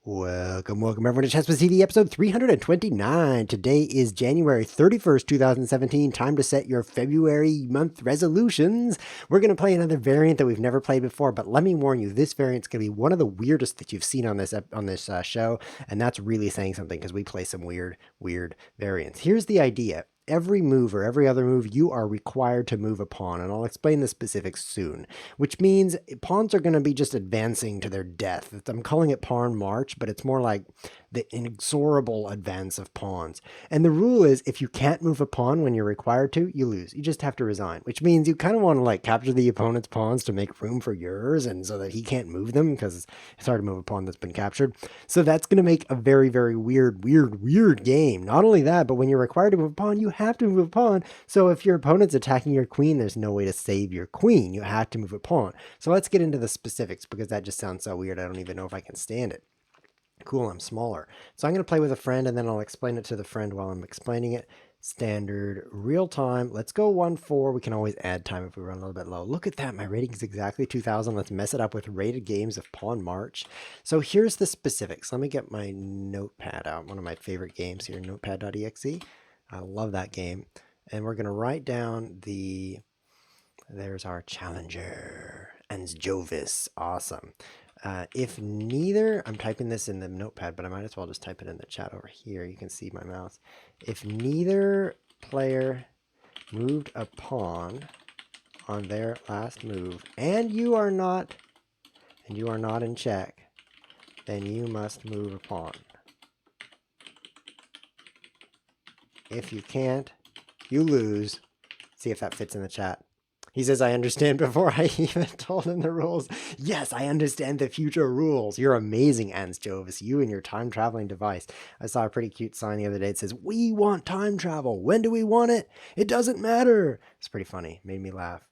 Welcome everyone to Chess with TV episode 329. Today is January 31st, 2017. Time to set your February month resolutions. We're going to play another variant that we've never played before, but let me warn you, this variant's going to be one of the weirdest that you've seen on this show, and that's really saying something because we play some weird variants. Here's the idea. Every move or every other move, you are required to move a pawn, and I'll explain the specifics soon, which means pawns are going to be just advancing to their death. I'm calling it pawn march, but it's more like the inexorable advance of pawns. And the rule is if you can't move a pawn when you're required to, you lose. You just have to resign, which means you kind of want to like capture the opponent's pawns to make room for yours and so that he can't move them because it's hard to move a pawn that's been captured. So that's going to make a very weird game. Not only that, but when you're required to move a pawn, you have to move a pawn. So if your opponent's attacking your queen, there's no way to save your queen. You have to move a pawn. So let's get into the specifics because that just sounds so weird. I don't even know if I can stand it. Cool, I'm smaller. So I'm going to play with a friend and then I'll explain it to the friend while I'm explaining it. Standard, real time. Let's go 1-4. We can always add time if we run a little bit low. Look at that. My rating is exactly 2000. Let's mess it up with rated games of Pawn March. So here's the specifics. Let me get my notepad out. One of my favorite games here, notepad.exe. I love that game. And we're going to write down there's our challenger. Ansjovis. Awesome. If neither, I'm typing this in the notepad, but I might as well just type it in the chat over here. You can see my mouse. If neither player moved a pawn on their last move, and you are not in check, then you must move a pawn. If you can't, you lose. See if that fits in the chat. He says, I understand before I even told him the rules. Yes, I understand the future rules. You're amazing, Ans Jovis. You and your time traveling device. I saw a pretty cute sign the other day. It says, we want time travel. When do we want it? It doesn't matter. It's pretty funny. Made me laugh,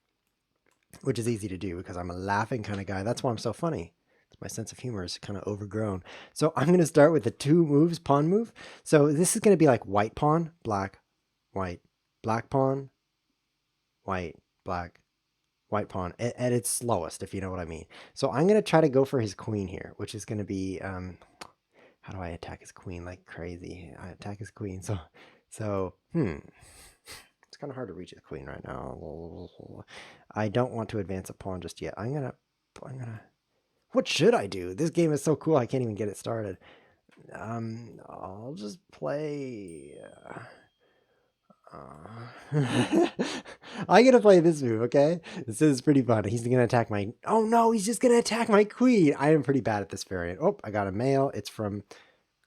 which is easy to do because I'm a laughing kind of guy. That's why I'm so funny. My sense of humor is kind of overgrown. So I'm going to start with the two moves, pawn move. So this is going to be like white pawn, black, white, black pawn, white, black, white pawn at its slowest, if you know what I mean. So I'm going to try to go for his queen here, which is going to be, how do I attack his queen like crazy? I attack his queen. It's kind of hard to reach his queen right now. I don't want to advance a pawn just yet. What should I do? This game is so cool. I can't even get it started. I'll just play. I'm gonna play this move, okay? This is pretty fun. He's gonna attack my. Oh no, he's just gonna attack my queen. I am pretty bad at this variant. Oh, I got a mail. It's from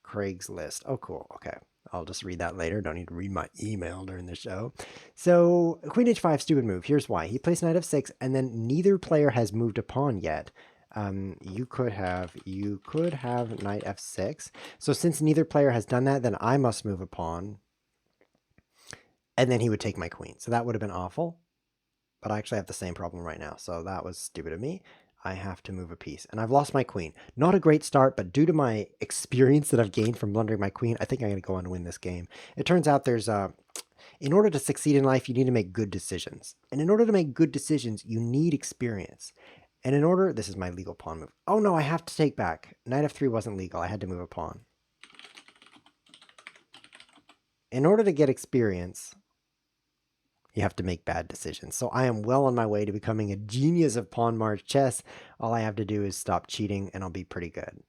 Craigslist. Oh, cool. Okay. I'll just read that later. Don't need to read my email during the show. So, Queen h5, stupid move. Here's why. He plays knight f6, and then neither player has moved a pawn yet. You could have knight f6. So since neither player has done that, then I must move a pawn. And then he would take my queen. So that would have been awful. But I actually have the same problem right now. So that was stupid of me. I have to move a piece. And I've lost my queen. Not a great start, but due to my experience that I've gained from blundering my queen, I think I'm going to go on to win this game. It turns out in order to succeed in life, you need to make good decisions. And in order to make good decisions, you need experience. And this is my legal pawn move. Oh no, I have to take back. Knight f3 wasn't legal. I had to move a pawn. In order to get experience, you have to make bad decisions. So I am well on my way to becoming a genius of pawn march chess. All I have to do is stop cheating and I'll be pretty good.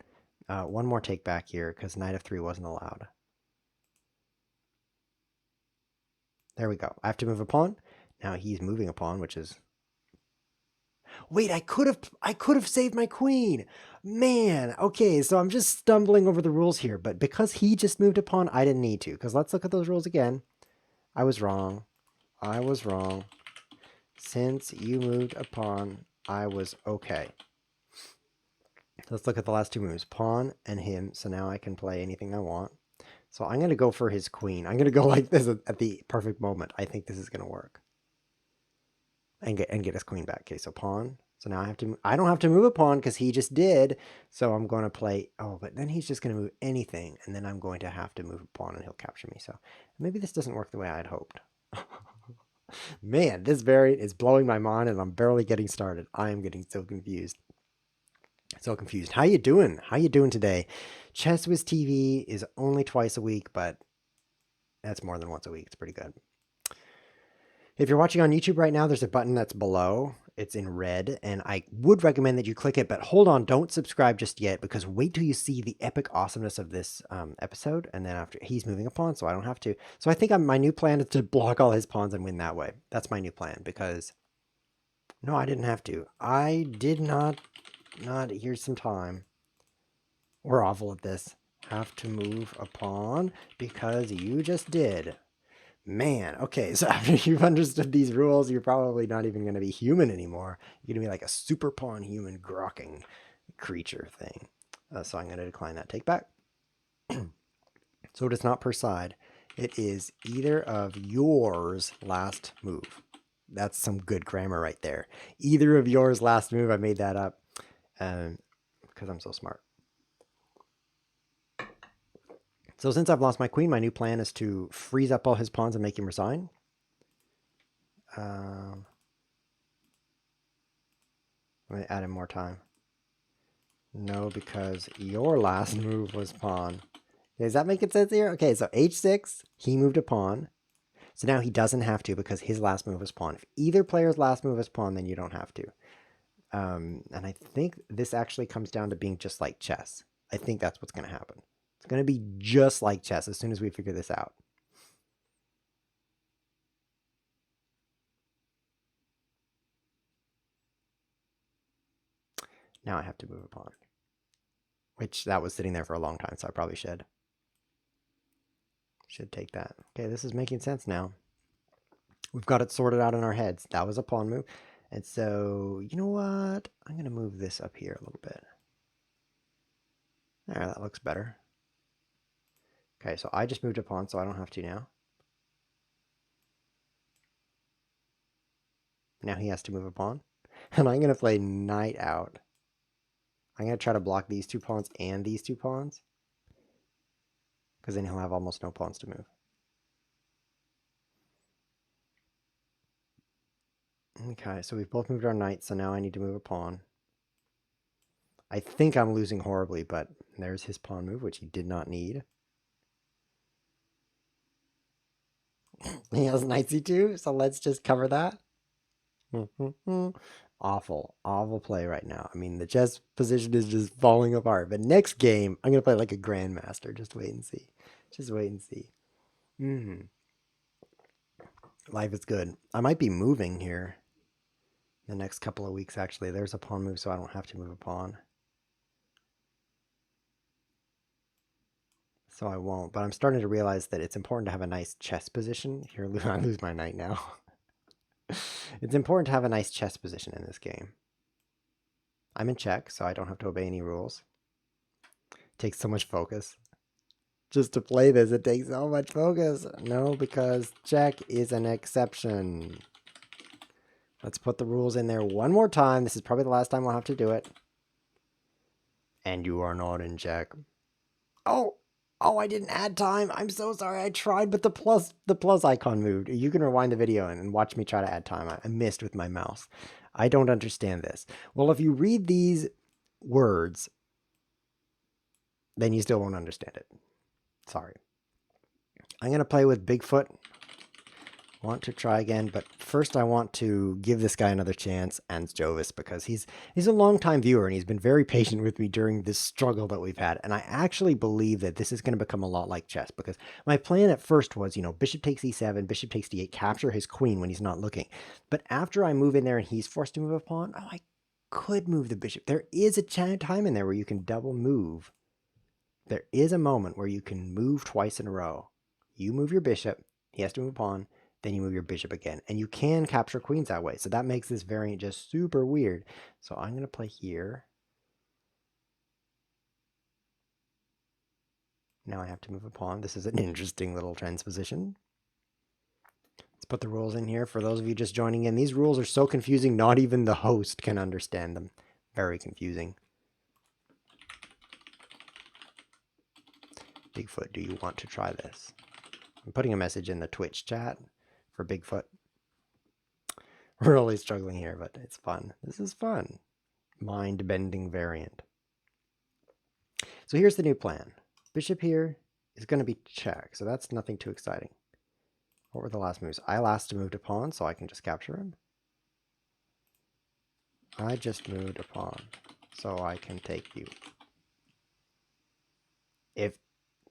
One more take back here because knight f3 wasn't allowed. There we go. I have to move a pawn. Now he's moving a pawn, which is... Wait, I could have saved my queen. Man, okay, so I'm just stumbling over the rules here, but because he just moved a pawn, I didn't need to. Because let's look at those rules again. I was wrong. Since you moved a pawn, I was okay. Let's look at the last two moves. Pawn and him. So now I can play anything I want. So I'm going to go for his queen. I'm going to go like this at the perfect moment. I think this is going to work. And get his queen back. Okay, so pawn. So now I don't have to move a pawn because he just did. So I'm going to play, but then he's just going to move anything. And then I'm going to have to move a pawn and he'll capture me. So maybe this doesn't work the way I'd hoped. Man, this variant is blowing my mind and I'm barely getting started. I am getting so confused. So confused. How you doing? How you doing today? Chess Whiz TV is only twice a week, but that's more than once a week. It's pretty good. If you're watching on YouTube right now, there's a button that's below. It's in red, and I would recommend that you click it, but hold on, don't subscribe just yet, because wait till you see the epic awesomeness of this episode, and then after he's moving a pawn, so I don't have to. So I think my new plan is to block all his pawns and win that way. That's my new plan, because no, I didn't have to. I did not, here's some time. We're awful at this. Have to move a pawn because you just did. Man, okay, so after you've understood these rules, you're probably not even going to be human anymore. You're going to be like a super pawn human grokking creature thing. So I'm going to decline that take back. So it is not per side. It is either of yours last move. That's some good grammar right there. Either of yours last move. I made that up because I'm so smart. So since I've lost my queen, my new plan is to freeze up all his pawns and make him resign. Let me add in more time. No, because your last move was pawn. Okay, does that make sense here? Okay, so h6, he moved a pawn. So now he doesn't have to because his last move was pawn. If either player's last move is pawn, then you don't have to. And I think this actually comes down to being just like chess. I think that's what's going to happen. It's going to be just like chess as soon as we figure this out. Now I have to move a pawn. Which that was sitting there for a long time, so I probably should. Should take that. Okay, this is making sense now. We've got it sorted out in our heads. That was a pawn move. And so, you know what? I'm going to move this up here a little bit. There, that looks better. Okay, so I just moved a pawn, so I don't have to now. Now he has to move a pawn. And I'm going to play knight out. I'm going to try to block these two pawns and these two pawns. Because then he'll have almost no pawns to move. Okay, so we've both moved our knight, so now I need to move a pawn. I think I'm losing horribly, but there's his pawn move, which he did not need. He has knight c2, so let's just cover that. Awful, awful play right now. I mean, the chess position is just falling apart. But next game, I'm going to play like a grandmaster. Just wait and see. Just wait and see. Life is good. I might be moving here the next couple of weeks, actually. There's a pawn move, so I don't have to move a pawn. So I won't. But I'm starting to realize that it's important to have a nice chess position. Here, I lose my knight now. It's important to have a nice chess position in this game. I'm in check, so I don't have to obey any rules. It takes so much focus. Just to play this, it takes so much focus. No, because check is an exception. Let's put the rules in there one more time. This is probably the last time we'll have to do it. And you are not in check. Oh, I didn't add time. I'm so sorry. I tried, but the plus icon moved. You can rewind the video and watch me try to add time. I missed with my mouse. I don't understand this. Well, if you read these words, then you still won't understand it. Sorry. I'm going to play with Bigfoot. Want to try again, but first I want to give this guy another chance, and Jovis, because he's a long-time viewer, and he's been very patient with me during this struggle that we've had, and I actually believe that this is going to become a lot like chess, because my plan at first was, bishop takes e7, bishop takes d8, capture his queen when he's not looking, but after I move in there and he's forced to move a pawn, I could move the bishop. There is a time in there where you can double move. There is a moment where you can move twice in a row. You move your bishop, he has to move a pawn, then you move your bishop again. And you can capture queens that way. So that makes this variant just super weird. So I'm going to play here. Now I have to move a pawn. This is an interesting little transposition. Let's put the rules in here for those of you just joining in. These rules are so confusing, not even the host can understand them. Very confusing. Bigfoot, do you want to try this? I'm putting a message in the Twitch chat for Bigfoot. We're really struggling here, but it's fun. This is fun. Mind-bending variant. So here's the new plan. Bishop here is going to be check, so that's nothing too exciting. What were the last moves? I last moved a pawn, so I can just capture him. I just moved a pawn, so I can take you. If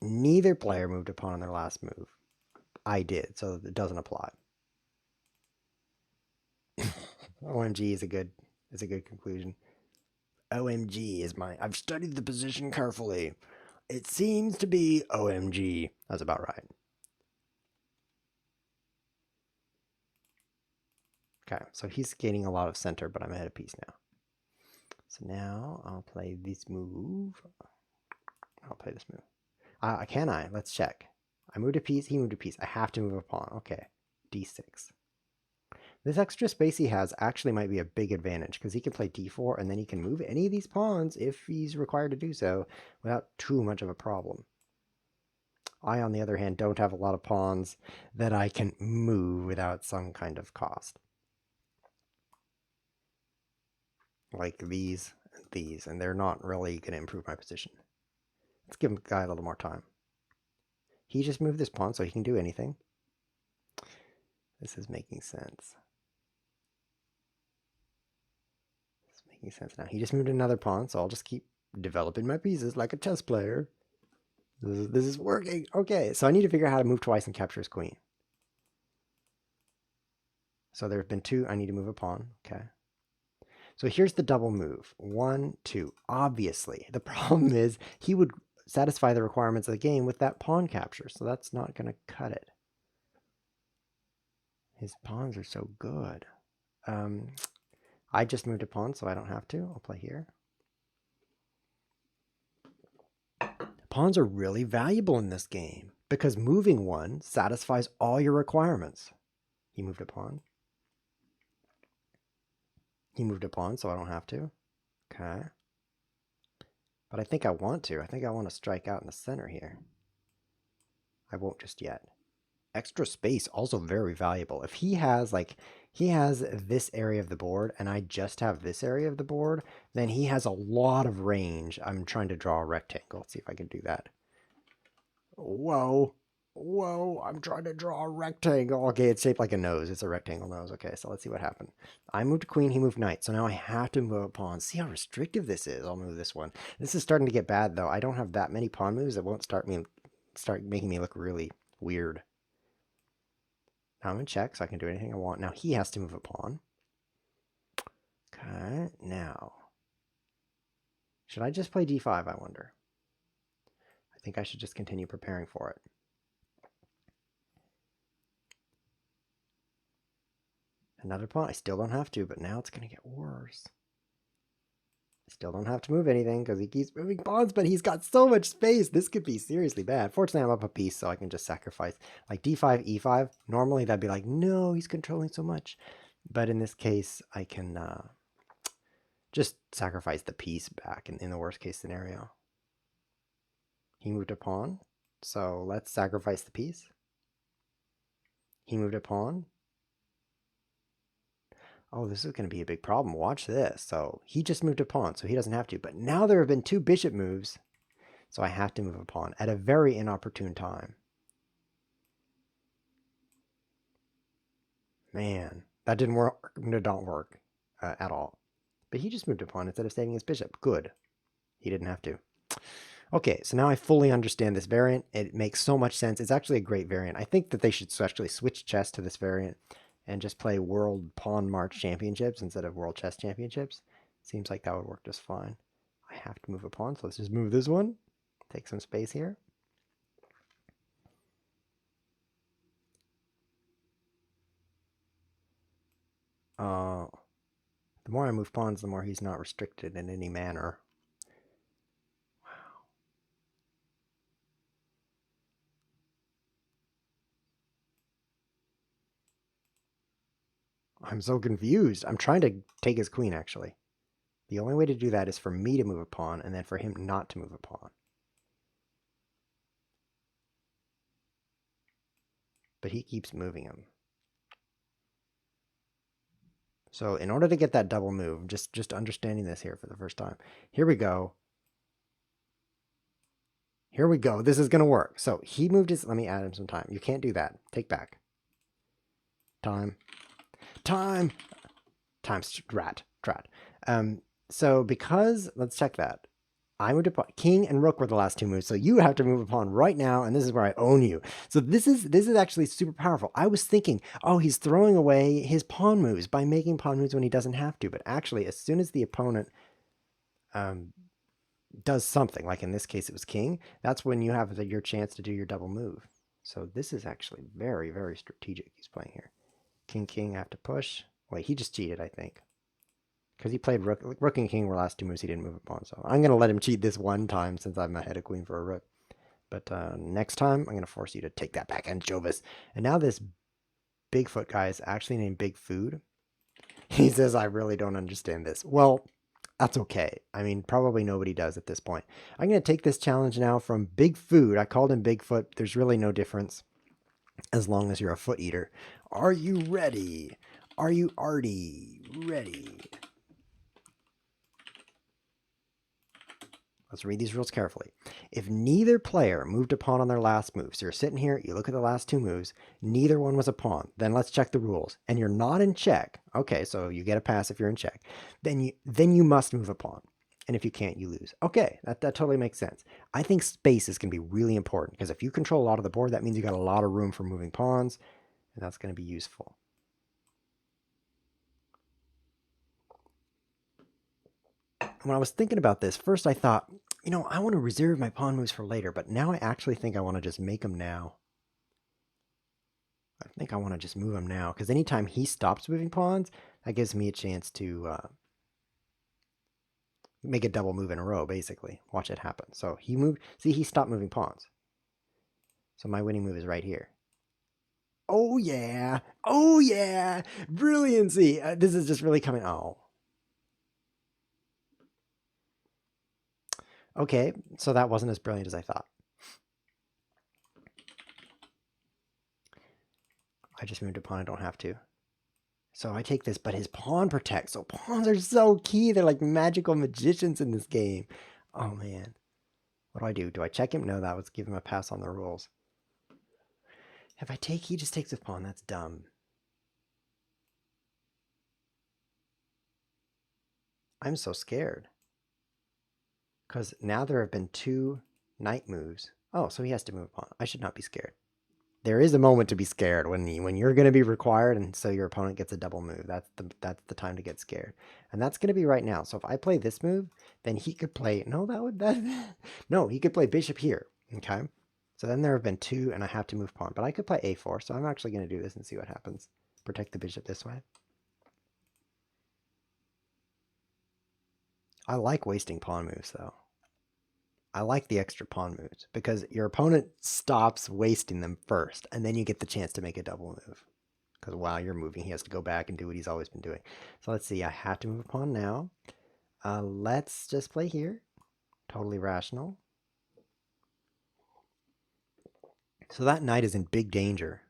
neither player moved a pawn on their last move, I did, so it doesn't apply. OMG is a good conclusion. OMG is I've studied the position carefully. It seems to be OMG. That's about right. Okay, so he's gaining a lot of center, but I'm ahead of piece now. So now I'll play this move. I'll play this move. Can I? Let's check. I moved a piece, he moved a piece. I have to move a pawn. Okay, d6. This extra space he has actually might be a big advantage because he can play d4 and then he can move any of these pawns if he's required to do so without too much of a problem. I, on the other hand, don't have a lot of pawns that I can move without some kind of cost. Like these and these, and they're not really going to improve my position. Let's give the guy a little more time. He just moved this pawn so he can do anything. This is making sense. It's making sense now. He just moved another pawn, so I'll just keep developing my pieces like a chess player. This is working. Okay, so I need to figure out how to move twice and capture his queen. So there have been two. I need to move a pawn. Okay. So here's the double move. 1, 2. Obviously, the problem is he would satisfy the requirements of the game with that pawn capture, so that's not going to cut it. His pawns are so good. I just moved a pawn, so I don't have to. I'll play here. Pawns are really valuable in this game because moving one satisfies all your requirements. He moved a pawn. He moved a pawn, so I don't have to. Okay. But I think I want to. I think I want to strike out in the center here. I won't just yet. Extra space, also very valuable. If he has, like, he has this area of the board, and I just have this area of the board, then he has a lot of range. I'm trying to draw a rectangle. Let's see if I can do that. Whoa. Whoa, I'm trying to draw a rectangle. Okay, it's shaped like a nose. It's a rectangle nose. Okay, so let's see what happened. I moved queen, he moved knight. So now I have to move a pawn. See how restrictive this is? I'll move this one. This is starting to get bad, though. I don't have that many pawn moves that won't start making me look really weird. Now I'm in check, so I can do anything I want. Now he has to move a pawn. Okay, now. Should I just play d5, I wonder? I think I should just continue preparing for it. Another pawn. I still don't have to, but now it's going to get worse. I still don't have to move anything because he keeps moving pawns, but he's got so much space. This could be seriously bad. Fortunately, I'm up a piece, so I can just sacrifice. Like d5, e5, normally that'd be like, no, he's controlling so much. But in this case, I can just sacrifice the piece back in the worst case scenario. He moved a pawn, so let's sacrifice the piece. He moved a pawn. Oh, this is going to be a big problem. Watch this. So he just moved a pawn, so he doesn't have to. But now there have been two bishop moves, so I have to move a pawn at a very inopportune time. Man, that didn't work. Did not work at all. But he just moved a pawn instead of saving his bishop. Good. He didn't have to. Okay, so now I fully understand this variant. It makes so much sense. It's actually a great variant. I think that they should actually switch chess to this variant and just play World Pawn March Championships instead of World Chess Championships. Seems like that would work just fine. I have to move a pawn, so let's just move this one. Take some space here. The more I move pawns, the more he's not restricted in any manner. I'm so confused. I'm trying to take his queen, actually. The only way to do that is for me to move a pawn, and then for him not to move a pawn. But he keeps moving him. So in order to get that double move, just understanding this here for the first time. Here we go. Here we go. This is going to work. So he moved his... Let me add him some time. You can't do that. Take back. Time. Time. Times rat. Trat. So because... Let's check that. I moved upon... King and rook were the last two moves. So you have to move upon right now. And this is where I own you. So this is actually super powerful. I was thinking, oh, he's throwing away his pawn moves by making pawn moves when he doesn't have to. But actually, as soon as the opponent... does something, like in this case it was king, that's when you have your chance to do your double move. So this is actually very, very strategic he's playing here. King, king, have to push. Wait, he just cheated, I think. Because he played rook. Rook and king were last two moves he didn't move upon. So I'm going to let him cheat this one time since I'm ahead of queen for a rook. But next time, I'm going to force you to take that back Jovis. And now this Bigfoot guy is actually named Big Food. He says, I really don't understand this. Well, that's okay. I mean, probably nobody does at this point. I'm going to take this challenge now from Big Food. I called him Bigfoot. There's really no difference as long as you're a foot eater. Are you ready? Are you arty? Ready? Let's read these rules carefully. If neither player moved a pawn on their last move, so you're sitting here, you look at the last two moves, neither one was a pawn, then let's check the rules. And you're not in check. Okay, so you get a pass if you're in check. Then you must move a pawn. And if you can't, you lose. Okay, that totally makes sense. I think space is going to be really important because if you control a lot of the board, that means you got a lot of room for moving pawns, and that's going to be useful. When I was thinking about this, first I thought, you know, I want to reserve my pawn moves for later, but now I actually think I want to just make them now. I think I want to just move them now, because anytime he stops moving pawns, that gives me a chance to make a double move in a row, basically. Watch it happen. So he moved, see, he stopped moving pawns. So my winning move is right here. Oh yeah, oh yeah, brilliancy. This is just really coming, oh. Okay, so that wasn't as brilliant as I thought. I just moved a pawn, I don't have to. So I take this, but his pawn protects. So pawns are so key. They're like magical magicians in this game. Oh man. What do? Do I check him? No, that was give him a pass on the rules. If I take, he just takes his pawn. That's dumb. I'm so scared. Because now there have been two knight moves. Oh, so he has to move a pawn. I should not be scared. There is a moment to be scared when you're going to be required, and so your opponent gets a double move. That's the time to get scared, and that's going to be right now. So if I play this move, then he could play. No, no, he could play bishop here. Okay, so then there have been two, and I have to move pawn. But I could play a4. So I'm actually going to do this and see what happens. Protect the bishop this way. I like wasting pawn moves though. I like the extra pawn moves because your opponent stops wasting them first, and then you get the chance to make a double move. Because while you're moving, he has to go back and do what he's always been doing. So let's see. I have to move a pawn now. Let's just play here. Totally rational. So that knight is in big danger.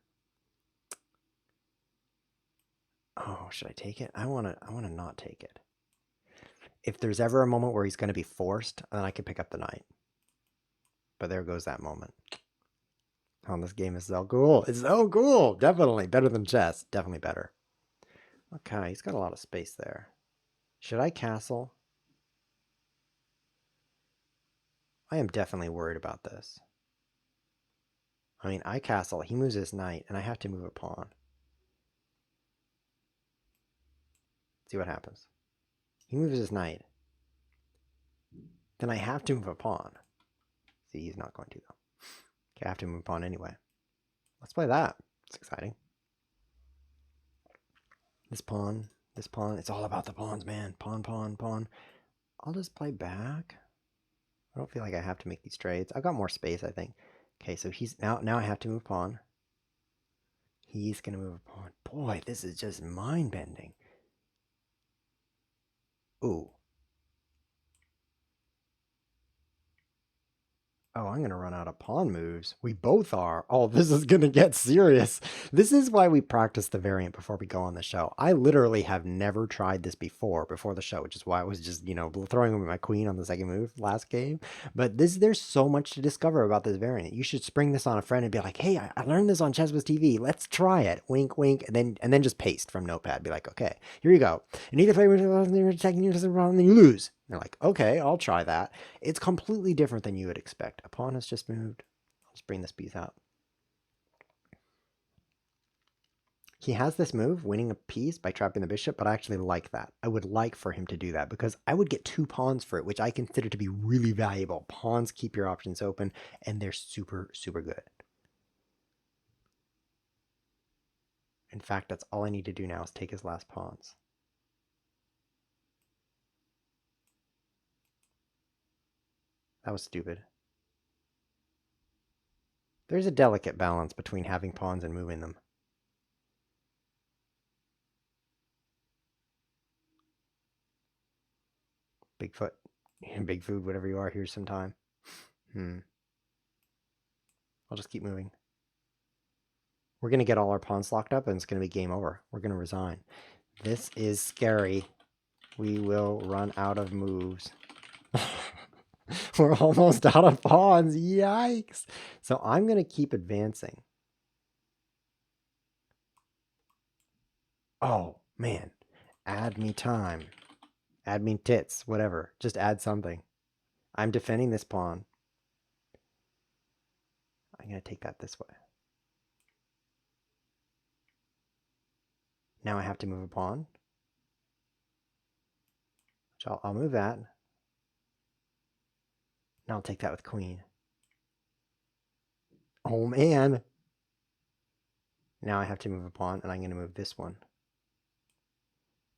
Oh, should I take it? I want to not take it. If there's ever a moment where he's going to be forced, then I can pick up the knight. But there goes that moment. Oh, this game is so cool. It's so cool. Definitely better than chess. Definitely better. Okay, he's got a lot of space there. Should I castle? I am definitely worried about this. I mean, I castle, he moves his knight, and I have to move a pawn. See what happens. He moves his knight. Then I have to move a pawn. See, he's not going to, though. Okay, I have to move a pawn anyway. Let's play that. It's exciting. This pawn, it's all about the pawns, man. Pawn, pawn, pawn. I'll just play back. I don't feel like I have to make these trades. I've got more space, I think. Okay, so he's now I have to move pawn. He's gonna move a pawn. Boy, this is just mind-bending. Ooh. Oh, I'm going to run out of pawn moves. We both are. Oh, this is going to get serious. This is why we practice the variant before we go on the show. I literally have never tried this before the show, which is why I was just, throwing away my queen on the second move last game. But there's so much to discover about this variant. You should spring this on a friend and be like, hey, I learned this on Chesswiz TV. Let's try it. Wink, wink. And then just paste from Notepad. Be like, okay, here you go. And either play with you're attacking you, and then you lose. They're like, okay, I'll try that. It's completely different than you would expect. A pawn has just moved. Let's bring this piece out. He has this move, winning a piece by trapping the bishop, but I actually like that. I would like for him to do that because I would get 2 pawns for it, which I consider to be really valuable. Pawns keep your options open, and they're super, super good. In fact, that's all I need to do now is take his last pawns. That was stupid. There's a delicate balance between having pawns and moving them. Bigfoot, big food, whatever you are, here's some time. I'll just keep moving. We're going to get all our pawns locked up and it's going to be game over. We're going to resign. This is scary. We will run out of moves. We're almost out of pawns. Yikes. So I'm going to keep advancing. Oh, man. Add me time. Add me tits. Whatever. Just add something. I'm defending this pawn. I'm going to take that this way. Now I have to move a pawn. Which I'll move that. Now I'll take that with queen. Oh, man. Now I have to move a pawn, and I'm going to move this one.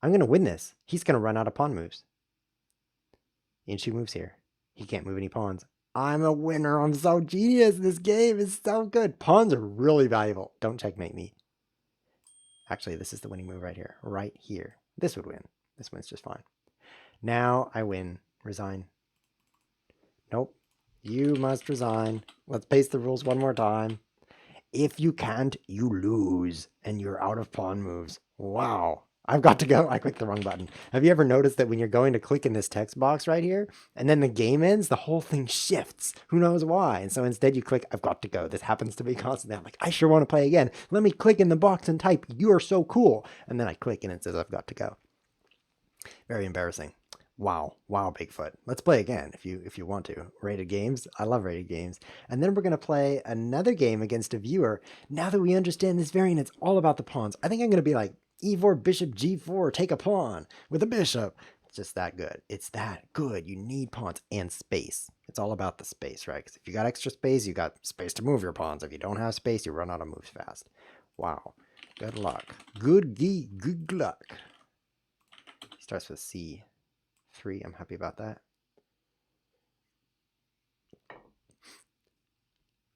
I'm going to win this. He's going to run out of pawn moves. And she moves here. He can't move any pawns. I'm a winner. I'm so genius. This game is so good. Pawns are really valuable. Don't checkmate me. Actually, this is the winning move right here. Right here. This would win. This wins just fine. Now I win. Resign. Nope. You must resign. Let's paste the rules one more time. If you can't, you lose. And you're out of pawn moves. Wow. I've got to go. I clicked the wrong button. Have you ever noticed that when you're going to click in this text box right here, and then the game ends, the whole thing shifts? Who knows why? And so instead you click, I've got to go. This happens to me constantly. I'm like, I sure want to play again. Let me click in the box and type, you are so cool. And then I click and it says, I've got to go. Very embarrassing. Wow. Wow, Bigfoot. Let's play again if you want to. Rated games. I love rated games. And then we're going to play another game against a viewer. Now that we understand this variant, it's all about the pawns. I think I'm going to be like, e4, bishop, g4, take a pawn with a bishop. It's just that good. It's that good. You need pawns and space. It's all about the space, right? Because if you got extra space, you got space to move your pawns. If you don't have space, you run out of moves fast. Wow. Good luck. Good luck. He starts with C3. I'm happy about that.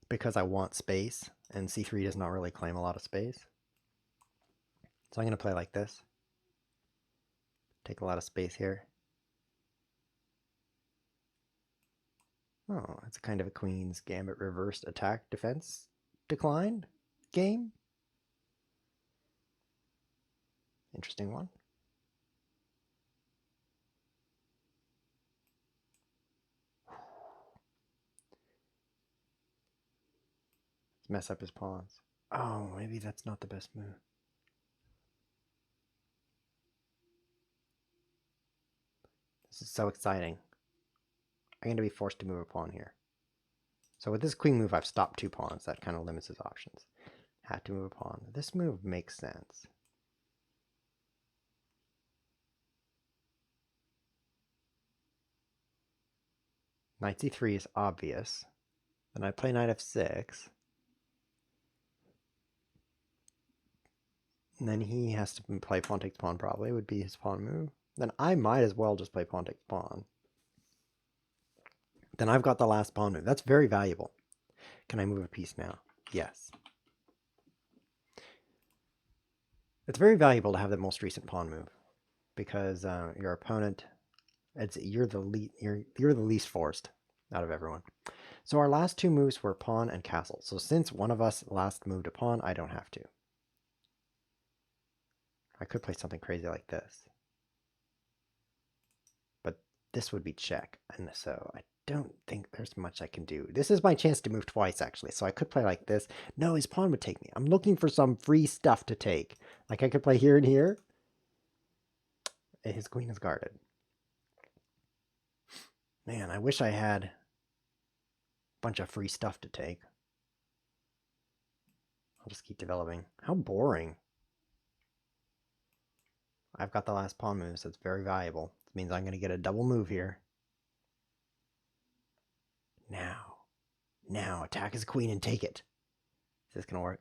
Because I want space, and C3 does not really claim a lot of space. So I'm going to play like this. Take a lot of space here. Oh, it's kind of a Queen's Gambit reversed attack defense decline game. Interesting one. Let's mess up his pawns. Oh, maybe that's not the best move. This is so exciting. I'm going to be forced to move a pawn here. So with this queen move, I've stopped 2 pawns. That kind of limits his options. Had to move a pawn. This move makes sense. Knight c3 is obvious. Then I play knight f6. And then he has to play pawn takes pawn probably, would be his pawn move. Then I might as well just play pawn takes pawn. Then I've got the last pawn move. That's very valuable. Can I move a piece now? Yes. It's very valuable to have the most recent pawn move because your opponent, you're the least forced out of everyone. So our last two moves were pawn and castle. So since one of us last moved a pawn, I don't have to. I could play something crazy like this. But this would be check. And so I don't think there's much I can do. This is my chance to move twice, actually. So I could play like this. No, his pawn would take me. I'm looking for some free stuff to take. Like I could play here and here. His queen is guarded. Man, I wish I had a bunch of free stuff to take. I'll just keep developing. How boring. I've got the last pawn move, so it's very valuable. It means I'm going to get a double move here. Now, attack his queen and take it. Is this going to work?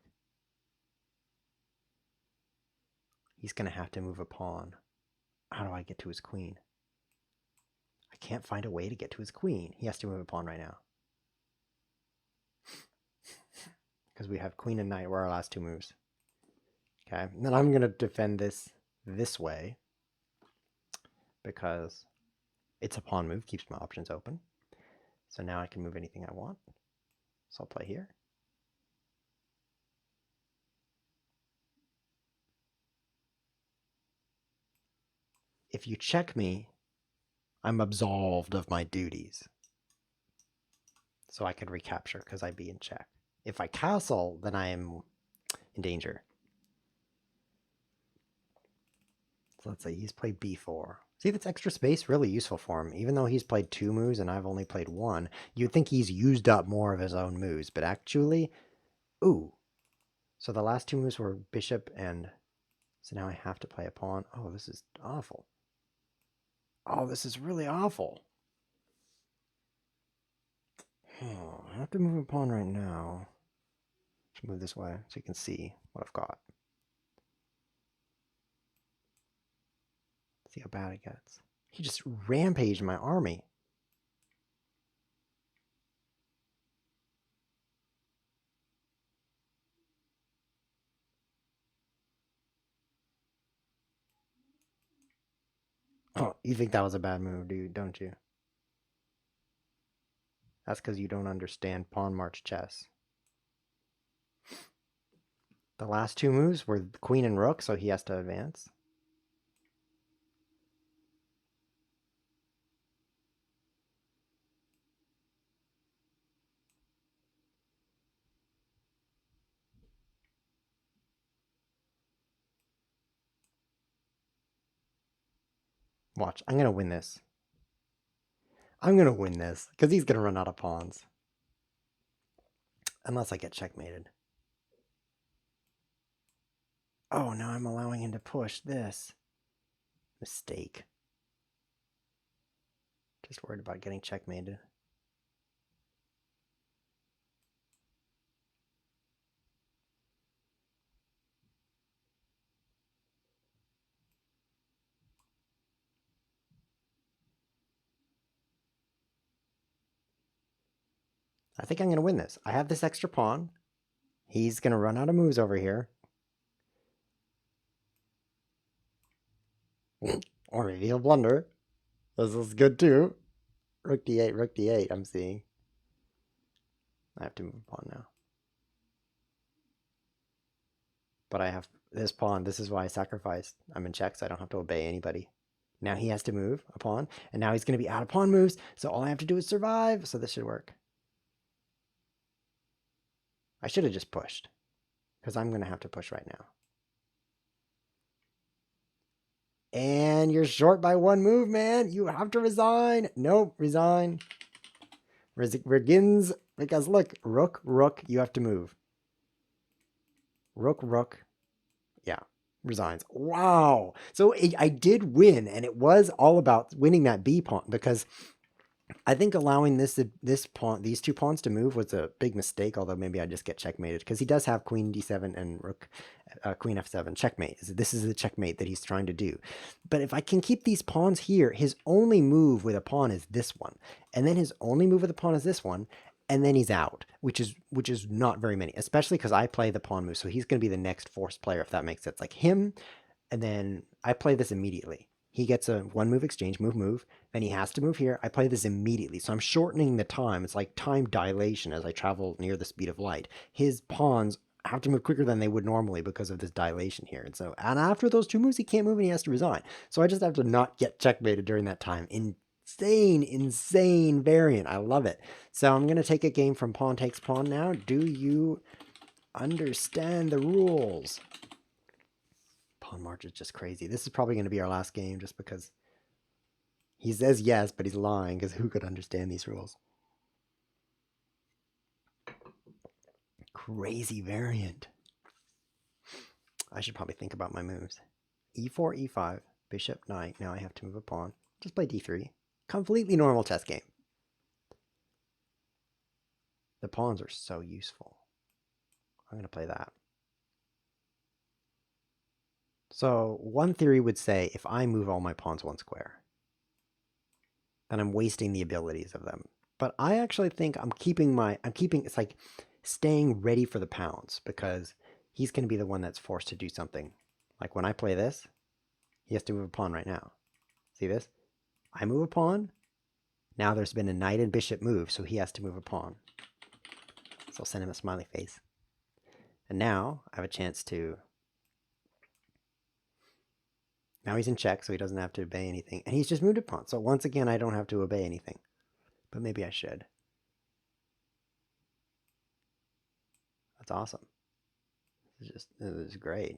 He's going to have to move a pawn. How do I get to his queen? I can't find a way to get to his queen. He has to move a pawn right now. Because we have queen and knight were our last two moves. Okay, and then I'm going to defend this way. Because it's a pawn move, keeps my options open. So now I can move anything I want. So I'll play here. If you check me, I'm absolved of my duties. So I could recapture because I'd be in check. If I castle, then I am in danger. So let's say he's played b4. See, that's extra space really useful for him. Even though he's played 2 moves and I've only played 1, you'd think he's used up more of his own moves. But actually, ooh. So the last 2 moves were bishop and... So now I have to play a pawn. Oh, this is awful. Oh, this is really awful. Oh, I have to move a pawn right now. Let's move this way so you can see what I've got. See how bad it gets. He just rampaged my army. Oh, you think that was a bad move, dude, don't you? That's because you don't understand pawn march chess. The last 2 moves were queen and rook, so he has to advance. Watch, I'm going to win this. I'm going to win this, because he's going to run out of pawns. Unless I get checkmated. Oh, now I'm allowing him to push this. Mistake. Just worried about getting checkmated. I think I'm going to win this. I have this extra pawn. He's going to run out of moves over here. Or maybe he'll blunder. This is good too. Rook d8, I'm seeing. I have to move a pawn now. But I have this pawn. This is why I sacrificed. I'm in check, so I don't have to obey anybody. Now he has to move a pawn, and now he's going to be out of pawn moves, so all I have to do is survive, so this should work. I should have just pushed, because I'm going to have to push right now. And you're short by 1 move, man. You have to resign. Nope, resign. Begins, because look, rook, rook, you have to move. Rook, rook. Yeah, resigns. Wow. So I did win, and it was all about winning that b pawn, because I think allowing this pawn, these 2 pawns to move was a big mistake, although maybe I just get checkmated, because he does have queen d7 and rook, queen f7, checkmate. This is the checkmate that he's trying to do. But if I can keep these pawns here, his only move with a pawn is this one, and then his only move with a pawn is this one, and then he's out, which is not very many, especially because I play the pawn move, so he's going to be the next forced player, if that makes sense. Like him, and then I play this immediately. he gets a one move exchange, move, move. Then he has to move here. I play this immediately. So I'm shortening the time. It's like time dilation as I travel near the speed of light. His pawns have to move quicker than they would normally because of this dilation here. And after those two moves, he can't move and he has to resign. So I just have to not get checkmated during that time. Insane variant. I love it. So I'm going to take a game from pawn takes pawn now. Do you understand the rules? Pawn march is just crazy. This is probably going to be our last game just because he says yes, but he's lying because who could understand these rules? Crazy variant. I should probably think about my moves. E4, E5, bishop, knight. Now I have to move a pawn. Just play D3. Completely normal chess game. The pawns are so useful. I'm going to play that. So one theory would say if I move all my pawns one square, then I'm wasting the abilities of them. But I actually think it's like staying ready for the pounds because he's going to be the one that's forced to do something. Like when I play this, he has to move a pawn right now. See this? I move a pawn. Now there's been a knight and bishop move, so he has to move a pawn. So I'll send him a smiley face. And now I have a chance to... Now he's in check, so he doesn't have to obey anything. And he's just moved a pawn. So once again, I don't have to obey anything. But maybe I should. That's awesome. This is great.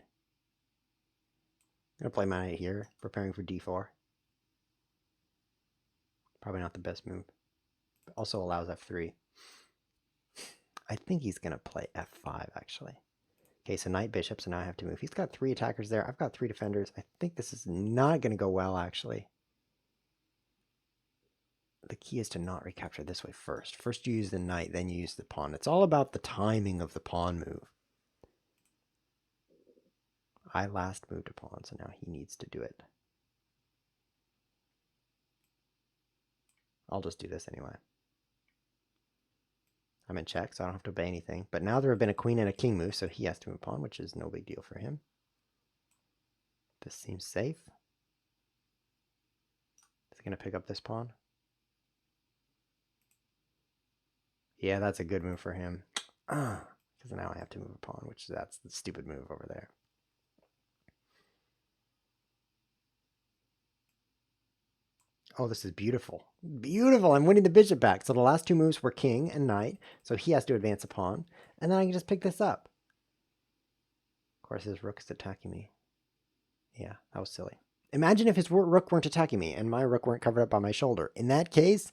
I'm going to play my knight here, preparing for d4. Probably not the best move. But also allows f3. I think he's going to play f5, actually. Okay, so knight bishop, so now I have to move. He's got 3 attackers there. I've got 3 defenders. I think this is not going to go well, actually. The key is to not recapture this way first. First you use the knight, then you use the pawn. It's all about the timing of the pawn move. I last moved a pawn, so now he needs to do it. I'll just do this anyway. I'm in check, so I don't have to obey anything. But now there have been a queen and a king move, so he has to move a pawn, which is no big deal for him. This seems safe. Is he going to pick up this pawn? Yeah, that's a good move for him. Because now I have to move a pawn, that's the stupid move over there. Oh, this is beautiful. Beautiful. I'm winning the bishop back. So the last 2 moves were king and knight. So he has to advance a pawn. And then I can just pick this up. Of course, his rook is attacking me. Yeah, that was silly. Imagine if his rook weren't attacking me and my rook weren't covered up by my shoulder. In that case,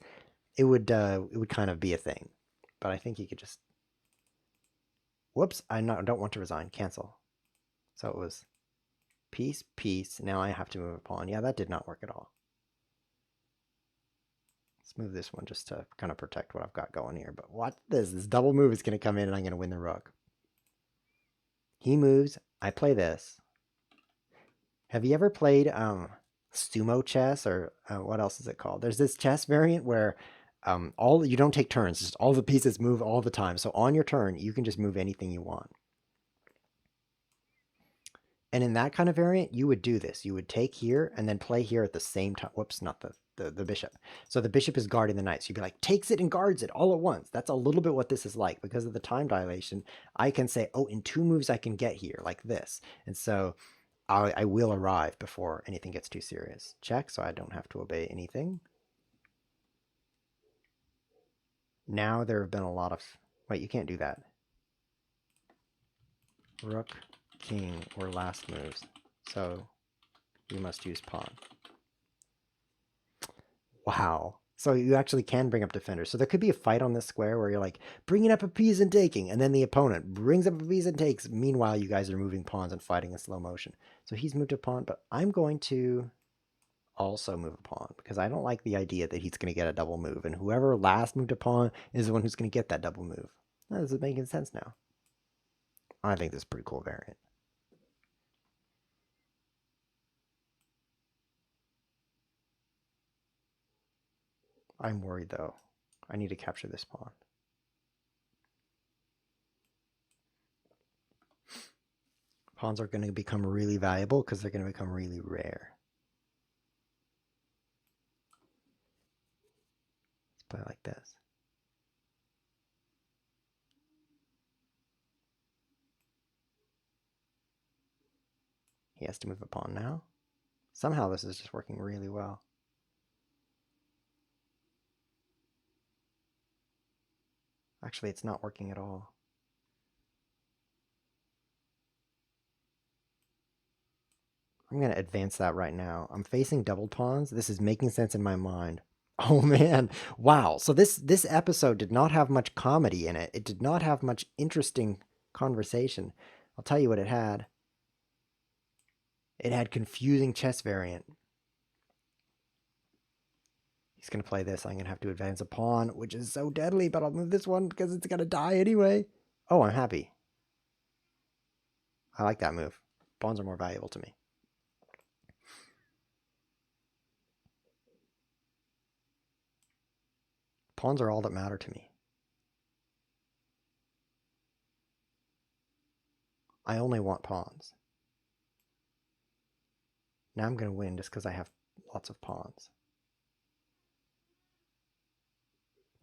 it would kind of be a thing. But I think he could just... Whoops, I don't want to resign. Cancel. So it was piece, piece. Now I have to move a pawn. Yeah, that did not work at all. Let's move this one just to kind of protect what I've got going here. But watch this. This double move is going to come in and I'm going to win the rook. He moves. I play this. Have you ever played sumo chess or what else is it called? There's this chess variant where you don't take turns. Just all the pieces move all the time. So on your turn, you can just move anything you want. And in that kind of variant, you would do this. You would take here and then play here at the same time. Whoops, not the bishop. So the bishop is guarding the knight. So you'd be like, takes it and guards it all at once. That's a little bit what this is like. Because of the time dilation, I can say, oh, in 2 moves I can get here, like this. And so I will arrive before anything gets too serious. Check, so I don't have to obey anything. Now there have been a lot of... Wait, you can't do that. Rook, king were last moves. So you must use pawn. Wow. So you actually can bring up defenders. So there could be a fight on this square where you're like bringing up a piece and taking, and then the opponent brings up a piece and takes. Meanwhile, you guys are moving pawns and fighting in slow motion. So he's moved a pawn, but I'm going to also move a pawn because I don't like the idea that he's going to get a double move, and whoever last moved a pawn is the one who's going to get that double move. This is making sense now. I think this is a pretty cool variant. I'm worried though. I need to capture this pawn. Pawns are going to become really valuable because they're going to become really rare. play like this. He has to move a pawn now. Somehow this is just working really well. Actually, it's not working at all. I'm going to advance that right now. I'm facing double pawns. This is making sense in my mind. Oh man, wow. So this episode did not have much comedy in it. It did not have much interesting conversation. I'll tell you what it had. It had confusing chess variant. He's going to play this. I'm going to have to advance a pawn, which is so deadly, but I'll move this one because it's going to die anyway. Oh, I'm happy. I like that move. Pawns are more valuable to me. Pawns are all that matter to me. I only want pawns. Now I'm going to win just because I have lots of pawns.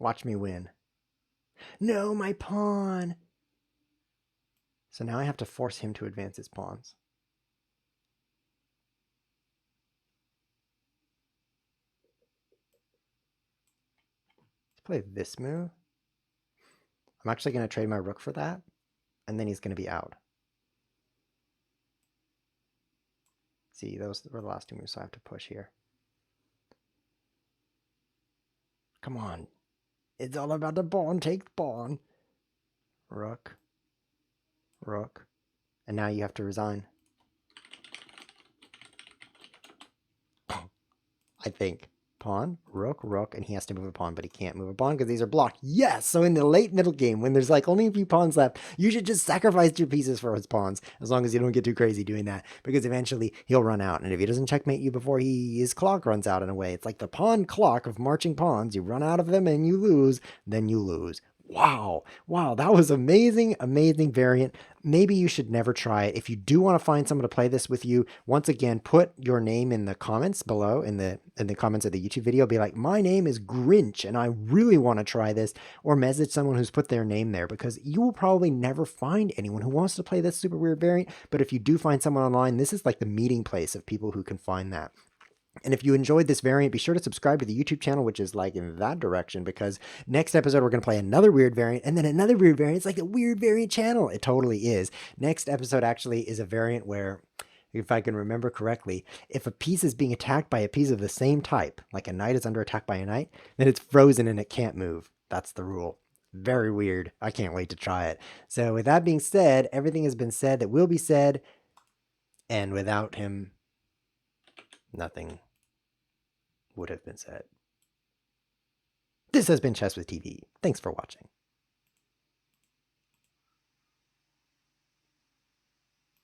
Watch me win. No, my pawn! So now I have to force him to advance his pawns. Let's play this move. I'm actually going to trade my rook for that, and then he's going to be out. See, those were the last two moves, so I have to push here. Come on. It's all about the pawn. Take the pawn. Rook. Rook. And now you have to resign. I think. Pawn, rook, rook, and he has to move a pawn, but he can't move a pawn because these are blocked. Yes! So in the late middle game, when there's like only a few pawns left, you should just sacrifice 2 pieces for his pawns, as long as you don't get too crazy doing that, because eventually he'll run out. And if he doesn't checkmate you before his clock runs out in a way, it's like the pawn clock of marching pawns. You run out of them and you lose, then you lose. Wow. Wow, that was amazing, amazing variant. Maybe you should never try it. If you do want to find someone to play this with you, once again, put your name in the comments below, in the comments of the YouTube video. Be like, my name is Grinch and I really want to try this, or message someone who's put their name there, because you will probably never find anyone who wants to play this super weird variant. But if you do find someone online, this is like the meeting place of people who can find that. And if you enjoyed this variant, be sure to subscribe to the YouTube channel, which is like in that direction, because next episode we're going to play another weird variant and then another weird variant. It's like a weird variant channel. It totally is. Next episode actually is a variant where, if I can remember correctly, if a piece is being attacked by a piece of the same type, like a knight is under attack by a knight, then it's frozen and it can't move. That's the rule. Very weird. I can't wait to try it. So with that being said, everything has been said that will be said, and without him, nothing would have been said. This has been Chess with TV. Thanks for watching.